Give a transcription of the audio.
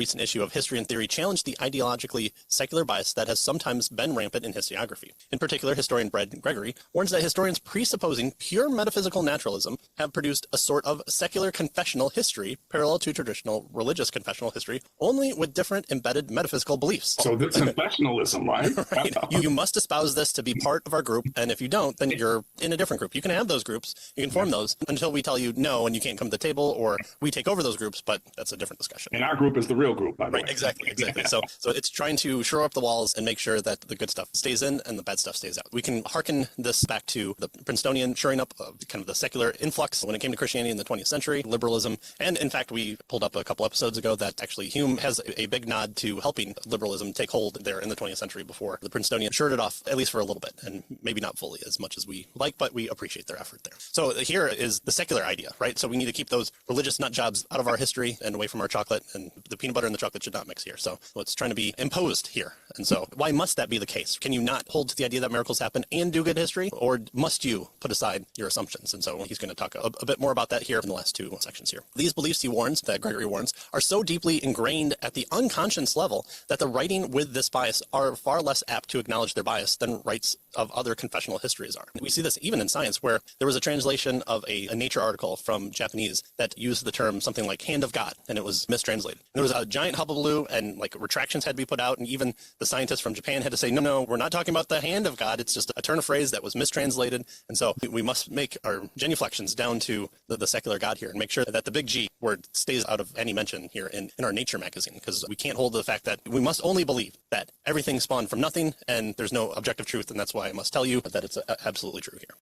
recent issue of History and Theory challenged the ideologically secular bias that has sometimes been rampant in historiography. In particular, historian Brad Gregory warns that historians presupposing pure metaphysical naturalism have produced a sort of secular confessional history parallel to traditional religious confessional history, only with different embedded metaphysical beliefs. So this confessionalism, right? Right. You must espouse this to be part of our group, and if you don't, then you're in a different group. You can have those groups, you can form those until we tell you no and you can't come to the table, or we take over those groups, but that's a different discussion. And our group is the real group, by the way. Right, exactly. So it's trying to shore up the walls and make sure that the good stuff stays in and the bad stuff stays out. We can hearken this back to the Princetonian shoring up of kind of the secular influx when it came to Christianity in the 20th century, liberalism, and in fact, we pulled up a couple episodes ago that actually Hume has a big nod to helping liberalism take hold there in the 20th century before the Princetonian shored it off, at least for a little bit, and maybe not fully as much as we like, but we appreciate their effort there. So here is the secular idea, right? So we need to keep those religious nut jobs out of our history and away from our chocolate, and the peanut butter and the chocolate should not mix here. So it's trying to be imposed here. And so why must that be the case? Can you not hold to the idea that miracles happen and do good history, or must you put aside your assumptions? And so he's going to talk a bit more about that here in the last two sections here. These beliefs, he warns, that Gregory warns, are so deeply ingrained at the unconscious level that the writing with this bias are far less apt to acknowledge their bias than rights of other confessional histories are. We see this even in science, where there was a translation of a Nature article from Japanese that used the term something like hand of God, and it was mistranslated. There was a giant hullabaloo, and like retractions had to be put out, and even the scientists from Japan had to say, no, we're not talking about the hand of God. It's just a turn of phrase that was mistranslated. And so we must make our genuflections down to the secular God here and make sure that the big G word stays out of any mention here in our Nature magazine, because we can't hold to the fact that we must only believe that everything spawned from nothing and there's no objective truth. And that's why I must tell you that it's absolutely true here.